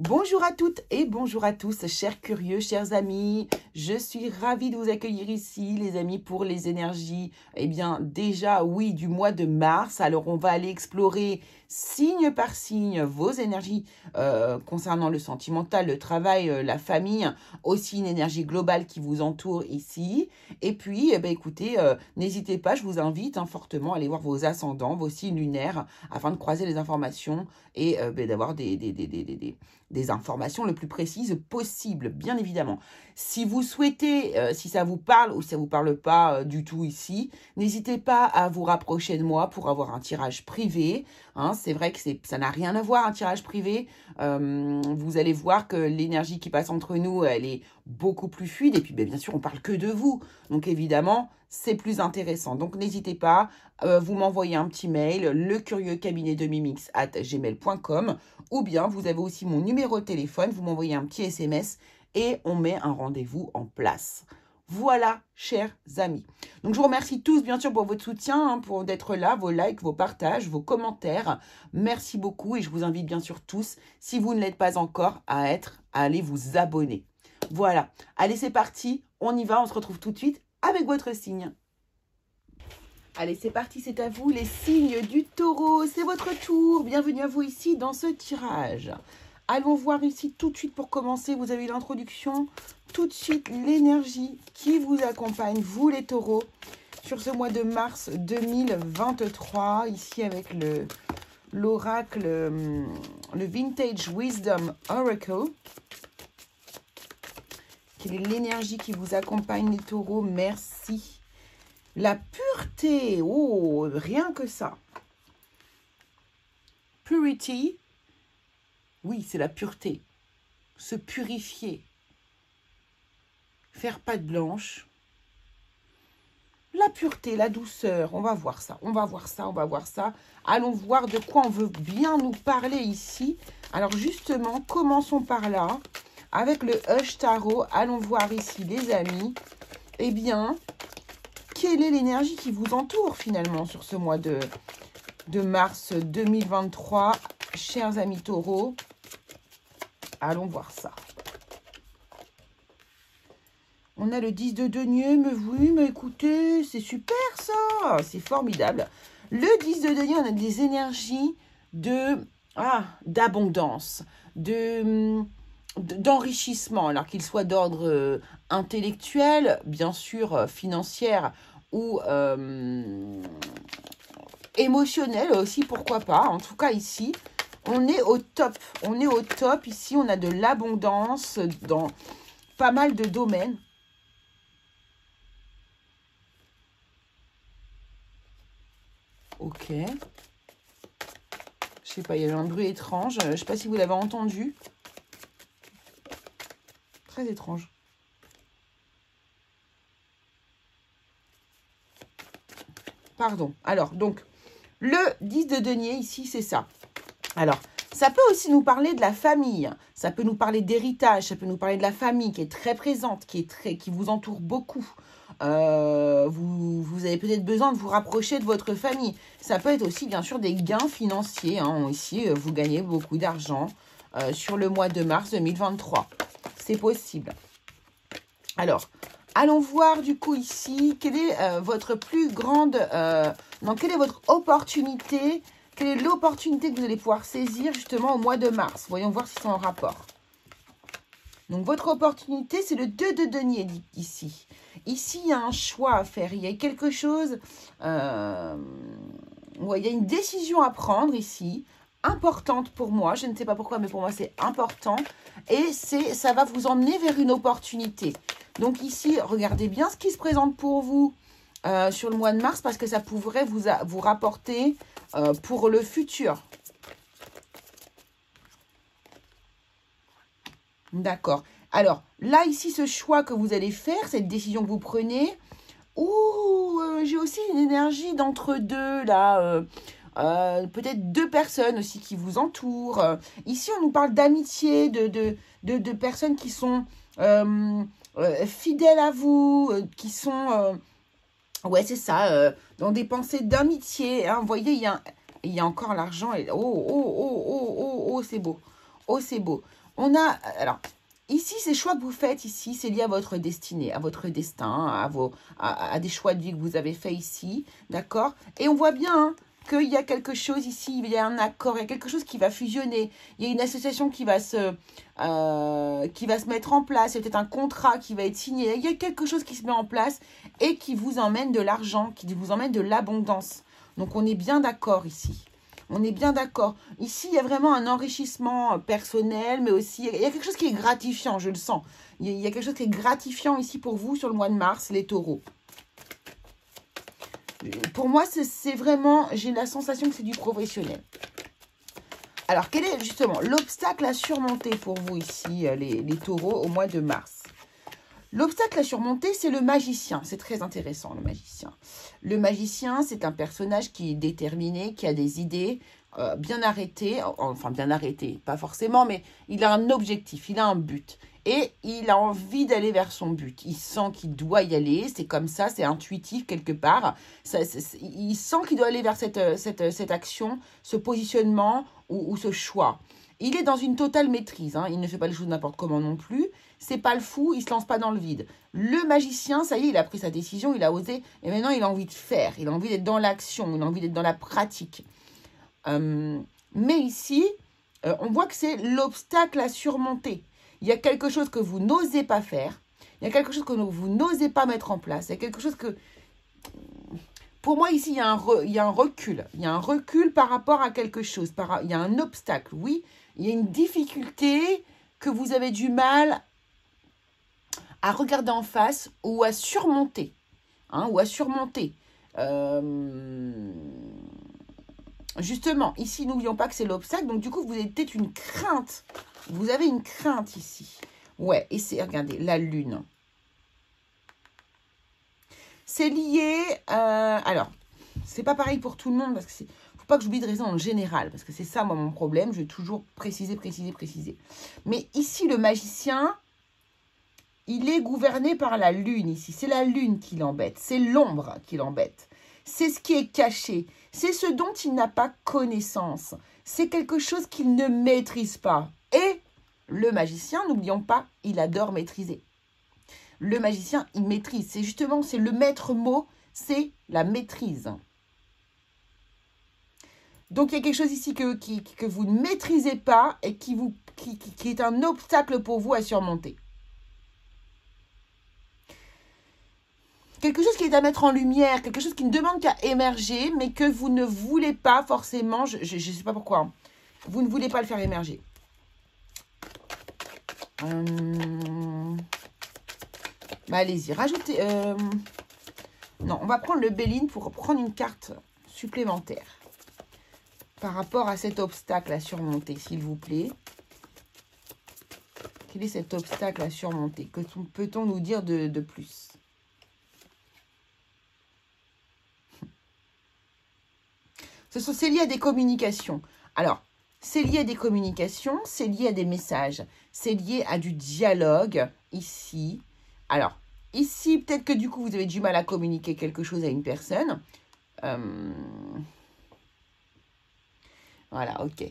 Bonjour à toutes et bonjour à tous, chers curieux, chers amis. Je suis ravie de vous accueillir ici, les amis, pour les énergies. Eh bien, déjà, oui, du mois de mars. Alors, on va aller explorer signe par signe vos énergies concernant le sentimental, le travail, la famille, aussi une énergie globale qui vous entoure ici. Et puis, eh bien, écoutez, n'hésitez pas, je vous invite fortement à aller voir vos ascendants, vos signes lunaires, afin de croiser les informations et d'avoir des informations le plus précises possible, bien évidemment. Si vous souhaitez, si ça vous parle ou si ça ne vous parle pas du tout ici, n'hésitez pas à vous rapprocher de moi pour avoir un tirage privé. C'est vrai que ça n'a rien à voir, un tirage privé. Vous allez voir que l'énergie qui passe entre nous, elle est beaucoup plus fluide. Et puis, bien sûr, on parle que de vous. Donc, évidemment, c'est plus intéressant. Donc, n'hésitez pas, vous m'envoyez un petit mail, lecurieuxcabinet2mimix@gmail.com, ou bien vous avez aussi mon numéro de téléphone, vous m'envoyez un petit SMS et on met un rendez-vous en place. Voilà, chers amis. Donc, je vous remercie tous, bien sûr, pour votre soutien, pour d'être là, vos likes, vos partages, vos commentaires. Merci beaucoup et je vous invite, bien sûr, tous, si vous ne l'êtes pas encore, à aller vous abonner. Voilà. Allez, c'est parti. On y va. On se retrouve tout de suite avec votre signe. Allez, c'est parti. C'est à vous, les signes du taureau. C'est votre tour. Bienvenue à vous ici dans ce tirage. Allons voir ici tout de suite pour commencer. Vous avez l'introduction. Tout de suite, l'énergie qui vous accompagne, vous les taureaux, sur ce mois de mars 2023. Ici avec l'oracle, le Vintage Wisdom Oracle. Quelle est l'énergie qui vous accompagne, les taureaux? Merci. La pureté. Oh, rien que ça. Purity. Oui, c'est la pureté. Se purifier. Faire patte blanche. La pureté, la douceur. On va voir ça. On va voir ça. On va voir ça. Allons voir de quoi on veut bien nous parler ici. Alors justement, commençons par là. Avec le Hush Tarot, allons voir ici, les amis, eh bien, quelle est l'énergie qui vous entoure finalement sur ce mois de mars 2023, chers amis taureaux. Allons voir ça. On a le 10 de denier, mais oui, mais écoutez, c'est super ça, c'est formidable. Le 10 de denier, on a des énergies d'abondance, d'enrichissement, alors qu'il soit d'ordre intellectuel, bien sûr, financière ou émotionnel aussi, pourquoi pas. En tout cas, ici, on est au top. On est au top. Ici, on a de l'abondance dans pas mal de domaines. Ok. Je sais pas, il y avait un bruit étrange. Je sais pas si vous l'avez entendu. Très étrange. Pardon. Alors, donc, le 10 de denier, ici, c'est ça. Alors, ça peut aussi nous parler de la famille. Ça peut nous parler d'héritage. Ça peut nous parler de la famille qui est très présente, qui vous entoure beaucoup. Vous avez peut-être besoin de vous rapprocher de votre famille. Ça peut être aussi, bien sûr, des gains financiers. Ici, vous gagnez beaucoup d'argent sur le mois de mars 2023. C'est possible. Alors, allons voir du coup ici, quelle est votre plus grande... quelle est votre opportunité? Quelle est l'opportunité que vous allez pouvoir saisir justement au mois de mars? Voyons voir si c'est en rapport. Donc, votre opportunité, c'est le 2 de denier ici. Ici, il y a un choix à faire. Il y a quelque chose... il y a une décision à prendre ici, importante pour moi. Je ne sais pas pourquoi, mais pour moi, c'est important. Et ça va vous emmener vers une opportunité. Donc ici, regardez bien ce qui se présente pour vous sur le mois de mars, parce que ça pourrait vous rapporter pour le futur. D'accord. Alors, là, ici, ce choix que vous allez faire, cette décision que vous prenez, j'ai aussi une énergie d'entre-deux, là, peut-être deux personnes aussi qui vous entourent. Ici, on nous parle d'amitié, de personnes qui sont fidèles à vous, qui sont... ouais, c'est ça, dans des pensées d'amitié. Vous voyez, il y a encore l'argent. Oh, c'est beau. Oh, c'est beau. On a, alors, ici, ces choix que vous faites ici, c'est lié à votre destinée, à votre destin, à des choix de vie que vous avez fait ici, d'accord? Et on voit bien hein, qu'il y a quelque chose ici, il y a un accord, il y a quelque chose qui va fusionner, il y a une association qui va se mettre en place, il y a peut-être un contrat qui va être signé, il y a quelque chose qui se met en place et qui vous emmène de l'argent, qui vous emmène de l'abondance. Donc, on est bien d'accord ici. On est bien d'accord. Ici, il y a vraiment un enrichissement personnel, mais aussi, il y a quelque chose qui est gratifiant, je le sens. Il y a quelque chose qui est gratifiant ici pour vous sur le mois de mars, les taureaux. Pour moi, c'est vraiment, j'ai la sensation que c'est du professionnel. Alors, quel est justement l'obstacle à surmonter pour vous ici, les taureaux, au mois de mars? L'obstacle à surmonter, c'est le magicien. C'est très intéressant, le magicien. Le magicien, c'est un personnage qui est déterminé, qui a des idées bien arrêtées. Enfin, bien arrêtées, pas forcément, mais il a un objectif, il a un but. Et il a envie d'aller vers son but. Il sent qu'il doit y aller, c'est comme ça, c'est intuitif quelque part. Il sent qu'il doit aller vers cette action, ce positionnement ou ce choix. Il est dans une totale maîtrise, hein. Il ne fait pas les choses n'importe comment non plus. C'est pas le fou, il se lance pas dans le vide. Le magicien, ça y est, il a pris sa décision, il a osé, et maintenant il a envie de faire, il a envie d'être dans l'action, il a envie d'être dans la pratique. Mais ici, on voit que c'est l'obstacle à surmonter. Il y a quelque chose que vous n'osez pas faire, il y a quelque chose que vous n'osez pas mettre en place, il y a quelque chose que... Pour moi, ici, il y a un recul. Il y a un recul par rapport à quelque chose. Il y a un obstacle, oui. Il y a une difficulté que vous avez du mal à regarder en face ou à surmonter. Hein, ou à surmonter. Justement, ici, n'oublions pas que c'est l'obstacle. Donc, du coup, vous avez peut-être une crainte. Vous avez une crainte ici. Ouais, et c'est, regardez, la lune. C'est lié, alors, c'est pas pareil pour tout le monde, parce que c'est, faut pas que j'oublie de raison en général, parce que c'est ça, moi, mon problème, je vais toujours préciser. Mais ici, le magicien, il est gouverné par la lune, ici. C'est la lune qui l'embête, c'est l'ombre qui l'embête. C'est ce qui est caché, c'est ce dont il n'a pas connaissance. C'est quelque chose qu'il ne maîtrise pas. Et le magicien, n'oublions pas, il adore maîtriser. Le magicien, il maîtrise. C'est justement, c'est le maître mot, c'est la maîtrise. Donc, il y a quelque chose ici que vous ne maîtrisez pas et qui est un obstacle pour vous à surmonter. Quelque chose qui est à mettre en lumière, quelque chose qui ne demande qu'à émerger, mais que vous ne voulez pas forcément, je ne sais pas pourquoi, hein, vous ne voulez pas le faire émerger. Bah, allez-y, rajoutez... non, on va prendre le Béline pour prendre une carte supplémentaire par rapport à cet obstacle à surmonter, s'il vous plaît. Quel est cet obstacle à surmonter? Que peut-on nous dire de plus? C'est lié à des communications. Alors, c'est lié à des communications, c'est lié à des messages, c'est lié à du dialogue, ici. Alors, ici, peut-être que du coup, vous avez du mal à communiquer quelque chose à une personne. Voilà, ok.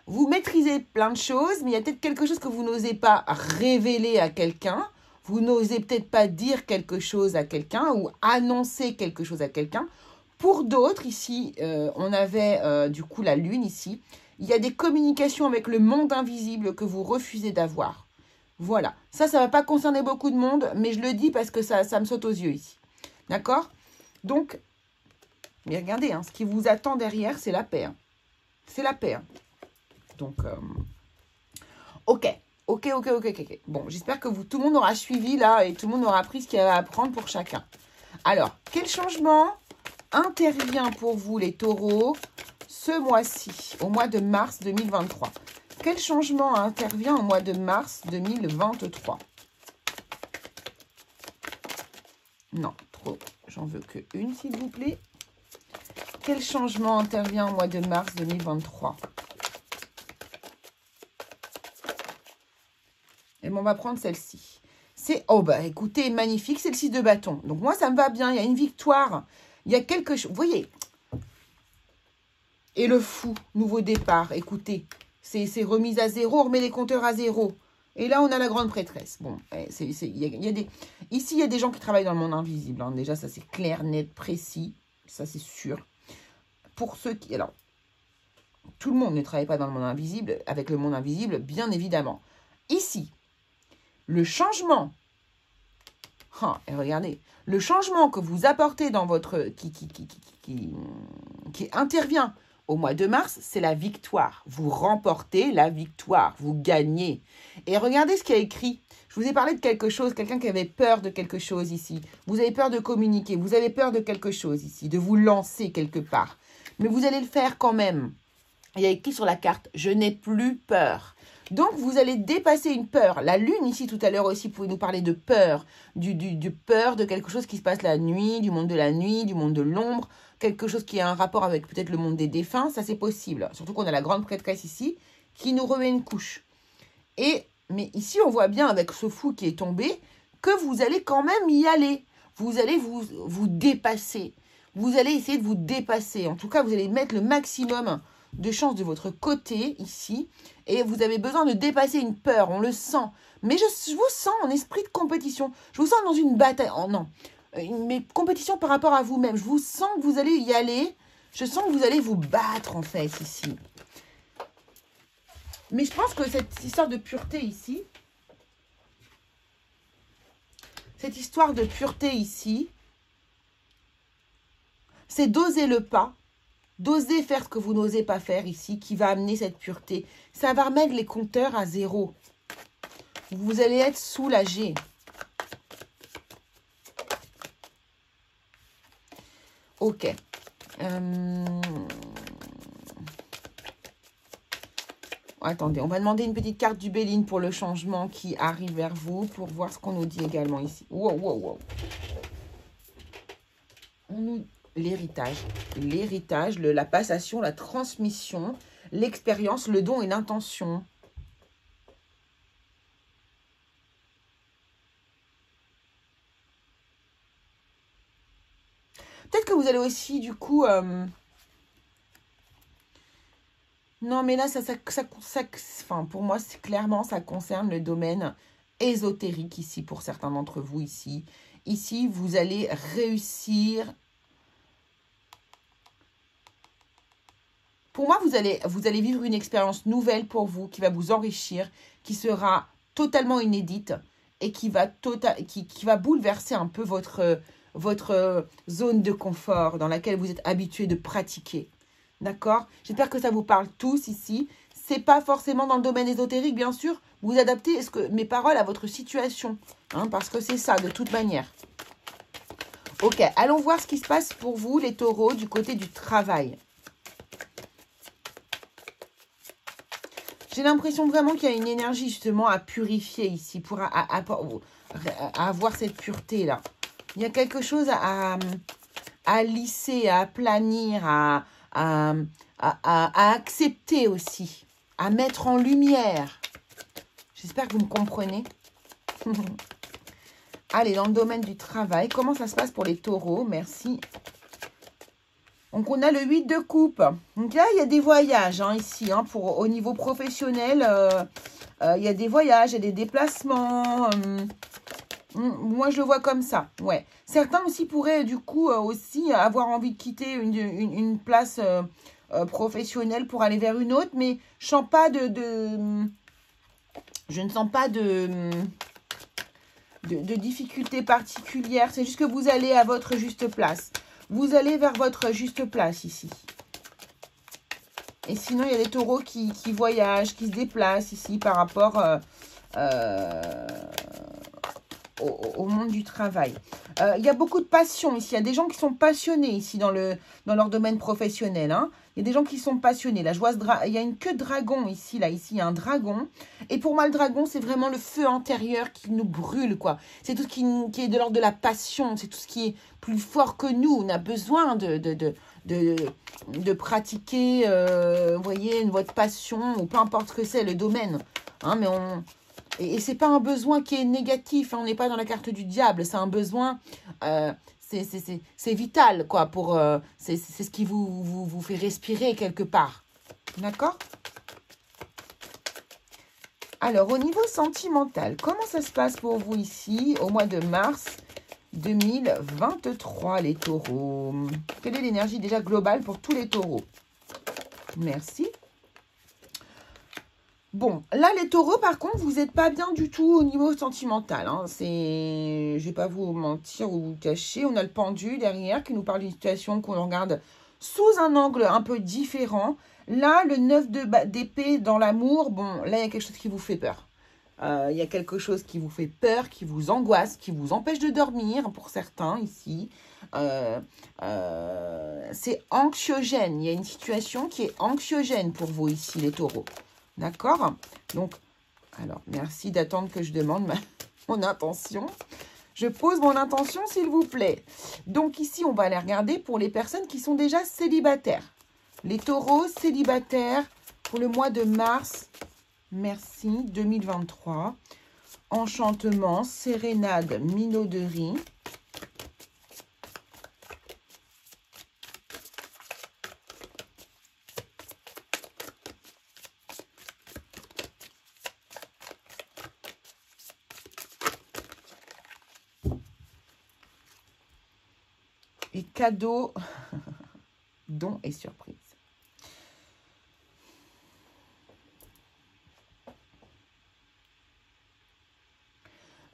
Vous maîtrisez plein de choses, mais il y a peut-être quelque chose que vous n'osez pas révéler à quelqu'un. Vous n'osez peut-être pas dire quelque chose à quelqu'un ou annoncer quelque chose à quelqu'un. Pour d'autres, ici, on avait du coup la lune ici. Il y a des communications avec le monde invisible que vous refusez d'avoir. Voilà. Ça ne va pas concerner beaucoup de monde, mais je le dis parce que ça me saute aux yeux ici. D'accord? Donc, mais regardez, hein, ce qui vous attend derrière, c'est la paix. Hein. C'est la paix. Hein. Donc, ok. Bon, j'espère que tout le monde aura suivi là et tout le monde aura appris ce qu'il y a à apprendre pour chacun. Alors, quel changement intervient pour vous les taureaux ce mois-ci, au mois de mars 2023? Quel changement intervient au mois de mars 2023? Non, trop. J'en veux que une, s'il vous plaît. Quel changement intervient au mois de mars 2023? Et bon, on va prendre celle-ci. C'est, oh bah écoutez, magnifique, c'est le 6 de bâton. Donc moi, ça me va bien, il y a une victoire. Il y a quelque chose, vous voyez. Et le fou, nouveau départ, écoutez. c'est remise à zéro, on remet les compteurs à zéro. Et là, on a la grande prêtresse. Bon, ici, il y a des gens qui travaillent dans le monde invisible. Hein. Déjà, ça, c'est clair, net, précis. Ça, c'est sûr. Pour ceux qui... Alors, tout le monde ne travaille pas dans le monde invisible, avec le monde invisible, bien évidemment. Ici, le changement... et regardez, le changement que vous apportez dans votre... qui intervient au mois de mars, c'est la victoire. Vous remportez la victoire, vous gagnez. Et regardez ce qu'il y a écrit. Je vous ai parlé de quelque chose, quelqu'un qui avait peur de quelque chose ici. Vous avez peur de communiquer, vous avez peur de quelque chose ici, de vous lancer quelque part. Mais vous allez le faire quand même. Il y a écrit sur la carte, je n'ai plus peur. Donc, vous allez dépasser une peur. La lune, ici, tout à l'heure aussi, pouvait nous parler de peur. Du peur de quelque chose qui se passe la nuit, du monde de la nuit, du monde de l'ombre. Quelque chose qui a un rapport avec peut-être le monde des défunts. Ça, c'est possible. Surtout qu'on a la grande prêtresse ici qui nous remet une couche. Mais ici, on voit bien avec ce fou qui est tombé que vous allez quand même y aller. Vous allez vous dépasser. Vous allez essayer de vous dépasser. En tout cas, vous allez mettre le maximum de chance de votre côté ici. Et vous avez besoin de dépasser une peur. On le sent. Mais je vous sens en esprit de compétition. Je vous sens dans une bataille. Oh non. Mais compétition par rapport à vous-même. Je vous sens que vous allez y aller. Je sens que vous allez vous battre en fait ici. Mais je pense que cette histoire de pureté ici, c'est d'oser le pas, d'oser faire ce que vous n'osez pas faire ici, qui va amener cette pureté. Ça va remettre les compteurs à zéro. Vous allez être soulagé. Ok. Attendez, on va demander une petite carte du Béline pour le changement qui arrive vers vous, pour voir ce qu'on nous dit également ici. Wow. L'héritage, la passation, la transmission, l'expérience, le don et l'intention. Peut-être que vous allez aussi, du coup... Non, mais là, enfin, pour moi, c'est clairement, ça concerne le domaine ésotérique ici, pour certains d'entre vous ici. Ici, vous allez réussir. Pour moi, vous allez vivre une expérience nouvelle pour vous, qui va vous enrichir, qui sera totalement inédite et qui va bouleverser un peu votre zone de confort dans laquelle vous êtes habitué de pratiquer. D'accord? J'espère que ça vous parle tous ici. C'est pas forcément dans le domaine ésotérique, bien sûr. Vous adaptez mes paroles à votre situation. Hein, parce que c'est ça, de toute manière. Ok, allons voir ce qui se passe pour vous, les taureaux, du côté du travail. J'ai l'impression vraiment qu'il y a une énergie, justement, à purifier ici, pour avoir cette pureté-là. Il y a quelque chose à lisser, à aplanir, à accepter aussi, à mettre en lumière. J'espère que vous me comprenez. Allez, dans le domaine du travail, comment ça se passe pour les taureaux? Merci. Donc, on a le 8 de coupe. Donc là, il y a des voyages ici. Au niveau professionnel, il y a des voyages, il y a des déplacements. Moi, je le vois comme ça. Ouais. Certains aussi pourraient, du coup, aussi avoir envie de quitter une place professionnelle pour aller vers une autre. Mais je ne sens pas je ne sens pas de difficultés particulières. C'est juste que vous allez à votre juste place. Vous allez vers votre juste place ici. Et sinon, il y a des taureaux qui voyagent, qui se déplacent ici par rapport au monde du travail. Il y a beaucoup de passion ici. Il y a des gens qui sont passionnés ici dans leur domaine professionnel. Hein. Il y a des gens qui sont passionnés. Là, je vois il y a une queue de dragon ici. Là, ici, il y a un dragon. Et pour moi, le dragon, c'est vraiment le feu intérieur qui nous brûle, quoi. C'est tout ce qui est de l'ordre de la passion. C'est tout ce qui est plus fort que nous. On a besoin de pratiquer, vous voyez, votre passion, ou peu importe ce que c'est, le domaine. Hein, mais et c'est pas un besoin qui est négatif. Hein, on n'est pas dans la carte du diable. C'est un besoin... c'est vital, quoi, c'est ce qui vous fait respirer quelque part. D'accord? Alors, au niveau sentimental, comment ça se passe pour vous ici au mois de mars 2023, les taureaux? Quelle est l'énergie déjà globale pour tous les taureaux? Merci. Bon, là, les taureaux, par contre, vous n'êtes pas bien du tout au niveau sentimental. Hein. Je vais pas vous mentir ou vous cacher. On a le pendu derrière qui nous parle d'une situation qu'on regarde sous un angle un peu différent. Là, le 9 d'épée dans l'amour, bon, là, il y a quelque chose qui vous fait peur. Il y a quelque chose qui vous fait peur, qui vous angoisse, qui vous empêche de dormir, pour certains ici. C'est anxiogène. Il y a une situation qui est anxiogène pour vous ici, les taureaux. D'accord? Donc, alors, merci d'attendre que je demande mon intention. Je pose mon intention, s'il vous plaît. Donc, ici, on va aller regarder pour les personnes qui sont déjà célibataires. Les taureaux célibataires pour le mois de mars, merci, 2023. Enchantement, sérénade, minauderie. Et cadeau, don et surprise.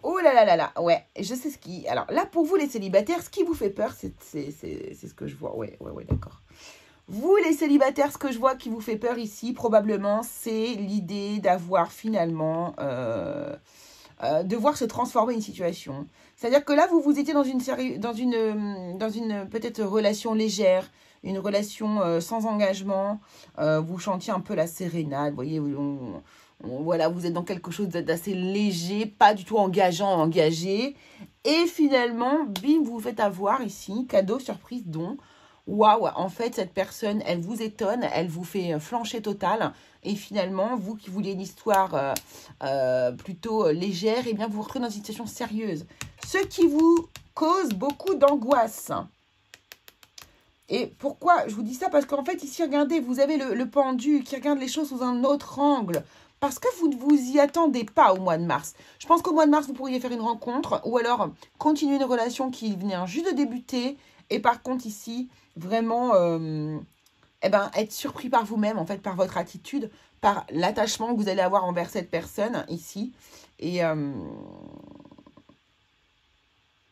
Oh là là là là, ouais, je sais ce qui... Alors là, pour vous les célibataires, ce qui vous fait peur, c'est ce que je vois. Ouais, d'accord. Vous les célibataires, ce que je vois qui vous fait peur ici, probablement, c'est l'idée d'avoir finalement... devoir se transformer une situation. C'est-à-dire que là, vous étiez dans une peut-être relation légère, une relation sans engagement. Vous chantiez un peu la sérénade, vous voyez, voilà, vous êtes dans quelque chose d'assez léger, pas du tout engagé. Et finalement, bim, vous vous faites avoir ici, cadeau, surprise, don. Waouh, en fait, cette personne, elle vous étonne, elle vous fait flancher total. Et finalement, vous qui vouliez une histoire plutôt légère, eh bien, vous vous retrouvez dans une situation sérieuse. Ce qui vous cause beaucoup d'angoisse. Et pourquoi je vous dis ça? Parce qu'en fait, ici, regardez, vous avez le pendu qui regarde les choses sous un autre angle. Parce que vous ne vous y attendez pas au mois de mars. Je pense qu'au mois de mars, vous pourriez faire une rencontre ou alors continuer une relation qui vient juste de débuter. Et par contre, ici, vraiment, être surpris par vous-même, en fait, par votre attitude, par l'attachement que vous allez avoir envers cette personne ici. Et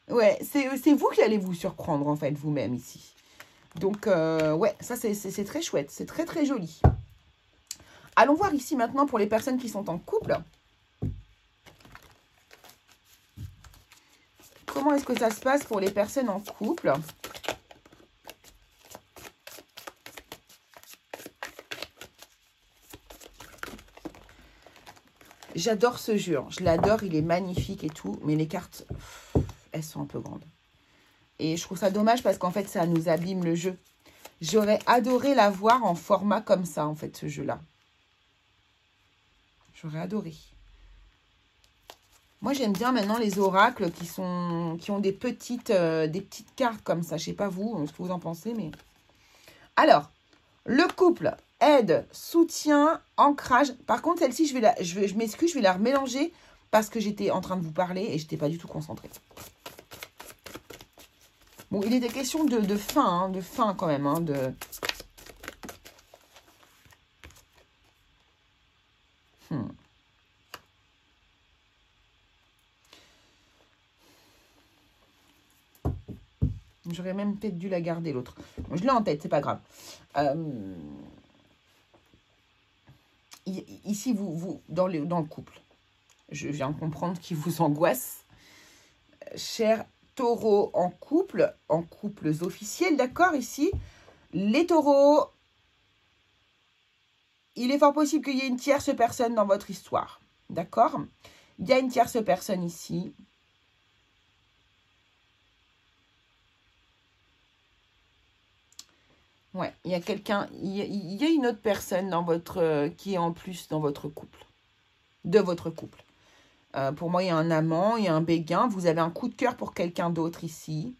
ouais, c'est vous qui allez vous surprendre, en fait, vous-même ici. Donc, ouais, ça, c'est très chouette. C'est très, très joli. Allons voir ici maintenant pour les personnes qui sont en couple. Comment est-ce que ça se passe pour les personnes en couple? J'adore ce jeu. Je l'adore, il est magnifique et tout. Mais les cartes, elles sont un peu grandes. Et je trouve ça dommage parce qu'en fait, ça nous abîme le jeu. J'aurais adoré l'avoir en format comme ça, en fait, ce jeu-là. J'aurais adoré. Moi, j'aime bien maintenant les oracles qui ont des petites cartes comme ça. Je sais pas vous, ce que vous en pensez, mais... Alors, le couple, aide, soutien, ancrage. Par contre, celle-ci, je m'excuse, je vais la remélanger parce que j'étais en train de vous parler et je n'étais pas du tout concentrée. Bon, il était question de fin, de fin quand même, J'aurais même peut-être dû la garder, l'autre. Bon, je l'ai en tête, c'est pas grave. Ici, vous dans le couple, je viens de comprendre qui vous angoisse. Cher taureau en couples officiels, d'accord, ici. Les taureaux, il est fort possible qu'il y ait une tierce personne dans votre histoire, d'accord? Il y a une tierce personne ici. Ouais, il y a quelqu'un, il y a une autre personne dans qui est en plus dans votre couple, de votre couple. Pour moi, il y a un amant, il y a un béguin. Vous avez un coup de cœur pour quelqu'un d'autre ici.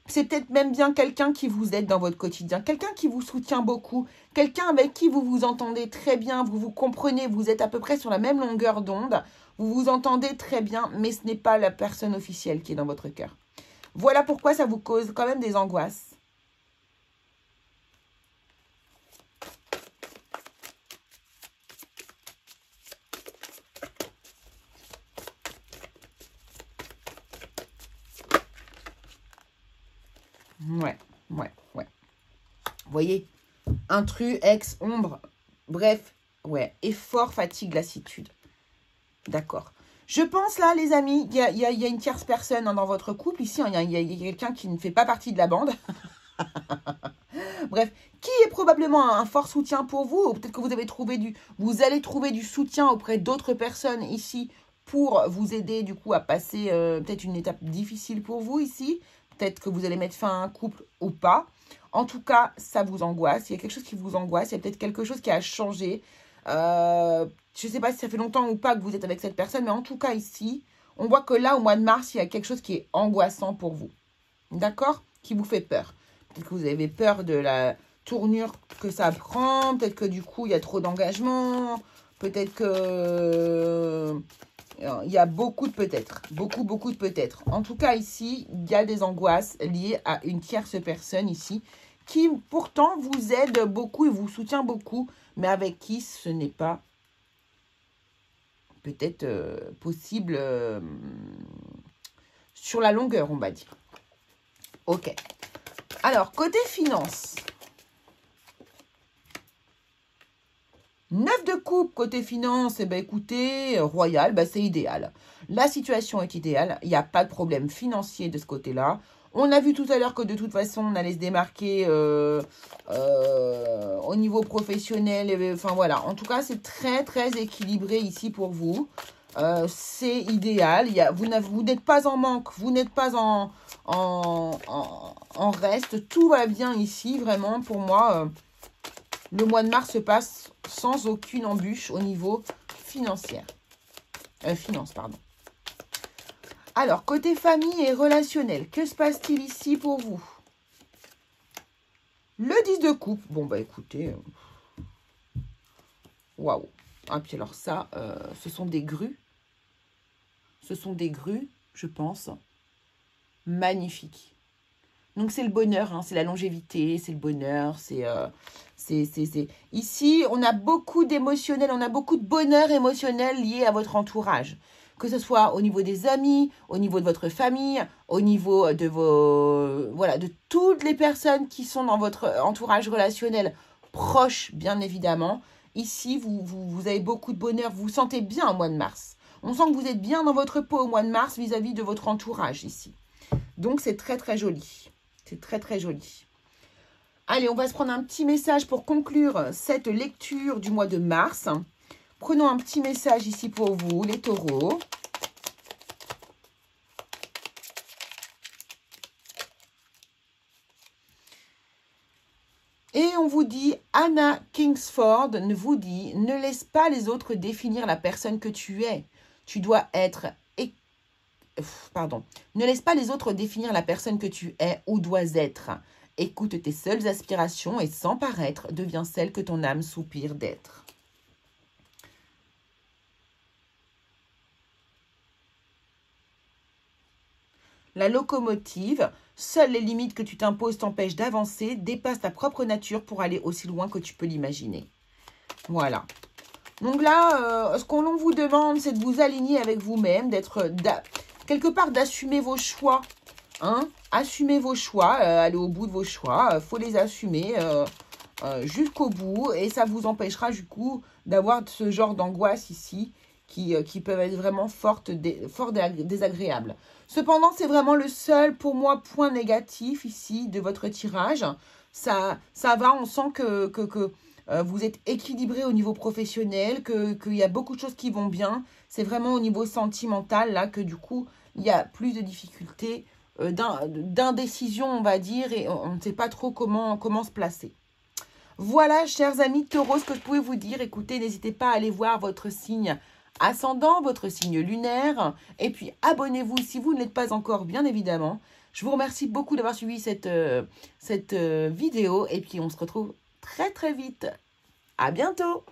C'est peut-être même bien quelqu'un qui vous aide dans votre quotidien, quelqu'un qui vous soutient beaucoup, quelqu'un avec qui vous vous entendez très bien, vous vous comprenez, vous êtes à peu près sur la même longueur d'onde, vous vous entendez très bien, mais ce n'est pas la personne officielle qui est dans votre cœur. Voilà pourquoi ça vous cause quand même des angoisses. Ouais. Vous voyez, intrus, ex, ombre, bref, ouais, effort, fatigue, lassitude. D'accord. Je pense là, les amis, il y a une tierce personne dans votre couple. Ici, il y a quelqu'un qui ne fait pas partie de la bande. Bref, qui est probablement un fort soutien pour vous. Peut-être que vous allez trouver du soutien auprès d'autres personnes ici pour vous aider du coup à passer peut-être une étape difficile pour vous ici. Peut-être que vous allez mettre fin à un couple ou pas. En tout cas, ça vous angoisse. Il y a quelque chose qui vous angoisse. Il y a peut-être quelque chose qui a changé. Je ne sais pas si ça fait longtemps ou pas que vous êtes avec cette personne, mais en tout cas ici, on voit que là, au mois de mars, il y a quelque chose qui est angoissant pour vous. D'accord? Qui vous fait peur. Peut-être que vous avez peur de la tournure que ça prend. Peut-être que du coup, il y a trop d'engagement. Peut-être que... Il y a beaucoup de peut-être. Beaucoup de peut-être. En tout cas, ici, il y a des angoisses liées à une tierce personne ici qui pourtant vous aide beaucoup et vous soutient beaucoup, mais avec qui ce n'est pas peut-être possible sur la longueur, on va dire. Ok. Alors, côté finance. 9 de coupe, côté finance, eh ben, écoutez, royal, ben, c'est idéal. La situation est idéale, il n'y a pas de problème financier de ce côté-là. On a vu tout à l'heure que de toute façon, on allait se démarquer au niveau professionnel. Enfin voilà, en tout cas, c'est très, très équilibré ici pour vous. C'est idéal. Vous n'êtes pas en manque, vous n'êtes pas en reste. Tout va bien ici, vraiment, pour moi. Le mois de mars se passe sans aucune embûche au niveau financier. Finance, pardon. Alors, côté famille et relationnel, que se passe-t-il ici pour vous? Le 10 de coupe. Bon, bah écoutez. Waouh. Ah, puis alors ça, ce sont des grues. Ce sont des grues, je pense. Magnifiques. Donc, c'est le bonheur, hein, c'est la longévité, c'est le bonheur, Ici, on a beaucoup d'émotionnel, on a beaucoup de bonheur émotionnel lié à votre entourage. Que ce soit au niveau des amis, au niveau de votre famille, au niveau de de toutes les personnes qui sont dans votre entourage relationnel proche, bien évidemment. Ici, vous avez beaucoup de bonheur, vous vous sentez bien au mois de mars. On sent que vous êtes bien dans votre peau au mois de mars vis-à-vis de votre entourage ici. Donc, c'est très, très joli. C'est très, très joli. Allez, on va se prendre un petit message pour conclure cette lecture du mois de mars. Prenons un petit message ici pour vous, les taureaux. Et on vous dit, Anna Kingsford vous dit, ne laisse pas les autres définir la personne que tu es. Tu dois être... Ne laisse pas les autres définir la personne que tu es ou dois être. Écoute tes seules aspirations et sans paraître, deviens celle que ton âme soupire d'être. La locomotive, seules les limites que tu t'imposes t'empêchent d'avancer, dépasse ta propre nature pour aller aussi loin que tu peux l'imaginer. Voilà. Donc là, ce qu'on vous demande, c'est de vous aligner avec vous-même, quelque part d'assumer vos choix. Hein? Assumez vos choix, allez au bout de vos choix, faut les assumer jusqu'au bout et ça vous empêchera du coup d'avoir ce genre d'angoisse ici qui peuvent être vraiment fort désagréables. Cependant, c'est vraiment le seul pour moi point négatif ici de votre tirage. Ça va, on sent que vous êtes équilibré au niveau professionnel, qu'il y a beaucoup de choses qui vont bien. C'est vraiment au niveau sentimental là que du coup, il y a plus de difficultés d'indécision, on va dire, et on ne sait pas trop comment se placer. Voilà, chers amis taureaux, ce que je pouvais vous dire. Écoutez, n'hésitez pas à aller voir votre signe ascendant, votre signe lunaire. Et puis, abonnez-vous si vous ne l'êtes pas encore, bien évidemment. Je vous remercie beaucoup d'avoir suivi cette vidéo. Et puis, on se retrouve très, très vite. À bientôt!